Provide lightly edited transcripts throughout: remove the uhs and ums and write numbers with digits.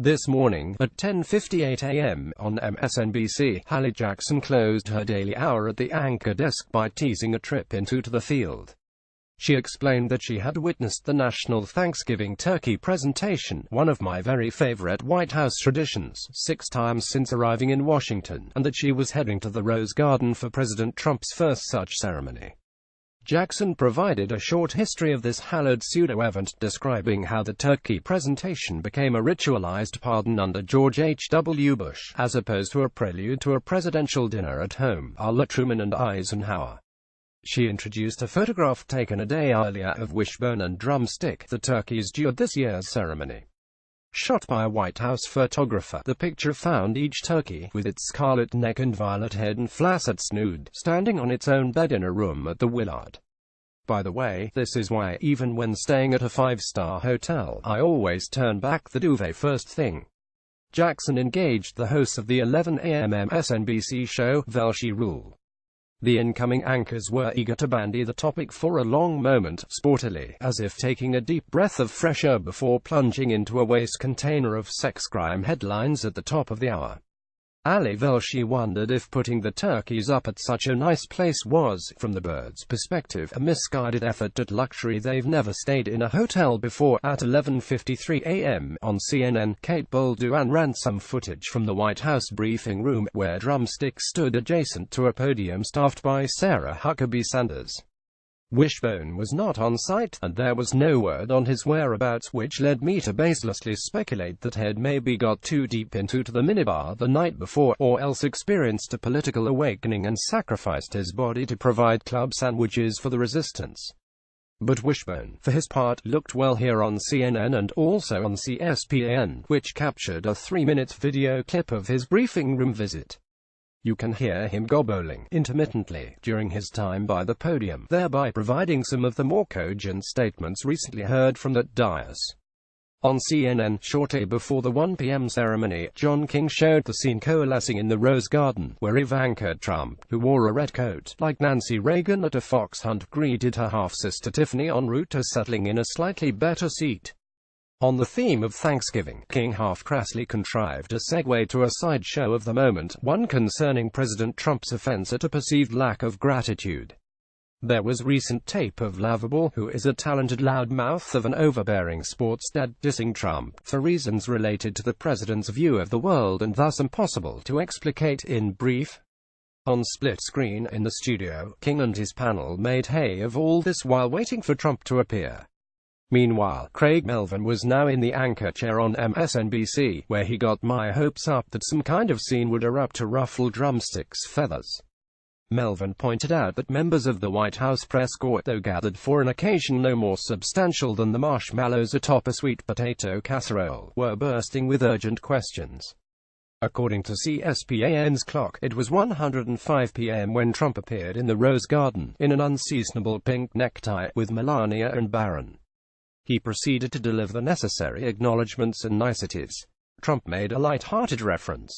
This morning, at 10:58 a.m. on MSNBC, Hallie Jackson closed her daily hour at the anchor desk by teasing a trip into the field. She explained that she had witnessed the National Thanksgiving Turkey presentation, one of my very favorite White House traditions, 6 times since arriving in Washington, and that she was heading to the Rose Garden for President Trump's first such ceremony. Jackson provided a short history of this hallowed pseudo-event, describing how the turkey presentation became a ritualized pardon under George H.W. Bush, as opposed to a prelude to a presidential dinner at home, a la Truman and Eisenhower. She introduced a photograph taken a day earlier of Wishbone and Drumstick, the turkeys due at this year's ceremony. Shot by a White House photographer, the picture found each turkey, with its scarlet neck and violet head and flaccid snood, standing on its own bed in a room at the Willard. By the way, this is why, even when staying at a 5-star hotel, I always turn back the duvet first thing. Jackson engaged the hosts of the 11 a.m. MSNBC show, Velshi Rule. The incoming anchors were eager to bandy the topic for a long moment, sportily, as if taking a deep breath of fresh air before plunging into a waste container of sex crime headlines at the top of the hour. Ali Velshi wondered if putting the turkeys up at such a nice place was, from the birds' perspective, a misguided effort at luxury. They've never stayed in a hotel before. At 11:53 a.m. on CNN, Kate Bolduan ran some footage from the White House briefing room, where Drumstick stood adjacent to a podium staffed by Sarah Huckabee Sanders. Wishbone was not on site, and there was no word on his whereabouts, which led me to baselessly speculate that he'd maybe got too deep into the minibar the night before, or else experienced a political awakening and sacrificed his body to provide club sandwiches for the resistance. But Wishbone, for his part, looked well here on CNN and also on CSPAN, which captured a 3-minute video clip of his briefing room visit. You can hear him gobbling intermittently during his time by the podium, thereby providing some of the more cogent statements recently heard from that dais. On CNN, shortly before the 1 p.m. ceremony, John King showed the scene coalescing in the Rose Garden, where Ivanka Trump, who wore a red coat, like Nancy Reagan at a fox hunt, greeted her half-sister Tiffany en route to settling in a slightly better seat. On the theme of Thanksgiving, King half-crassly contrived a segue to a sideshow of the moment, one concerning President Trump's offense at a perceived lack of gratitude. There was recent tape of Lovable, who is a talented loudmouth of an overbearing sports dad, dissing Trump for reasons related to the president's view of the world and thus impossible to explicate in brief. On split screen in the studio, King and his panel made hay of all this while waiting for Trump to appear. Meanwhile, Craig Melvin was now in the anchor chair on MSNBC, where he got my hopes up that some kind of scene would erupt to ruffle Drumstick's feathers. Melvin pointed out that members of the White House press corps, though gathered for an occasion no more substantial than the marshmallows atop a sweet potato casserole, were bursting with urgent questions. According to CSPAN's clock, it was 1:05 p.m. when Trump appeared in the Rose Garden, in an unseasonable pink necktie, with Melania and Barron. He proceeded to deliver the necessary acknowledgments and niceties. Trump made a light-hearted reference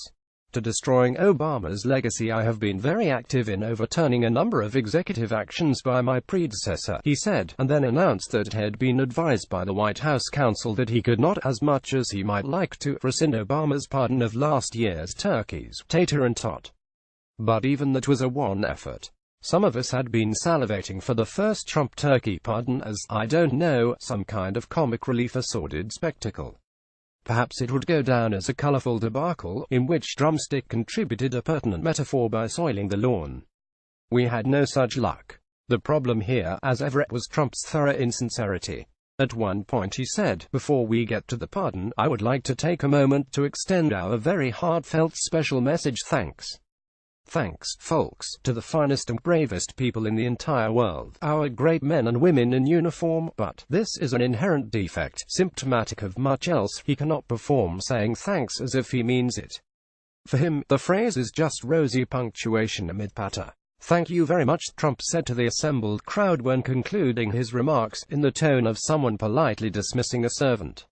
to destroying Obama's legacy. I have been very active in overturning a number of executive actions by my predecessor, he said, and then announced that he had been advised by the White House counsel that he could not, as much as he might like to, rescind Obama's pardon of last year's turkeys, tater and tot. But even that was a one effort. Some of us had been salivating for the first Trump turkey pardon as, I don't know, some kind of comic relief, a sordid spectacle. Perhaps it would go down as a colorful debacle, in which Drumstick contributed a pertinent metaphor by soiling the lawn. We had no such luck. The problem here, as ever, was Trump's thorough insincerity. At one point he said, "Before we get to the pardon, I would like to take a moment to extend our very heartfelt special message. Thanks, folks, to the finest and bravest people in the entire world, our great men and women in uniform, but this is an inherent defect, symptomatic of much else. He cannot perform saying thanks as if he means it. For him, the phrase is just rosy punctuation amid patter. Thank you very much," Trump said to the assembled crowd when concluding his remarks, in the tone of someone politely dismissing a servant.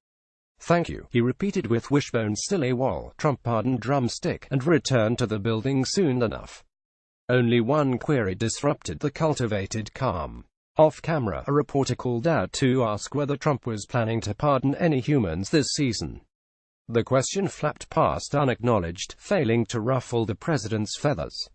"Thank you," he repeated with Wishbone still AWOL. Trump pardoned Drumstick, and returned to the building soon enough. Only one query disrupted the cultivated calm. Off camera, a reporter called out to ask whether Trump was planning to pardon any humans this season. The question flapped past unacknowledged, failing to ruffle the president's feathers.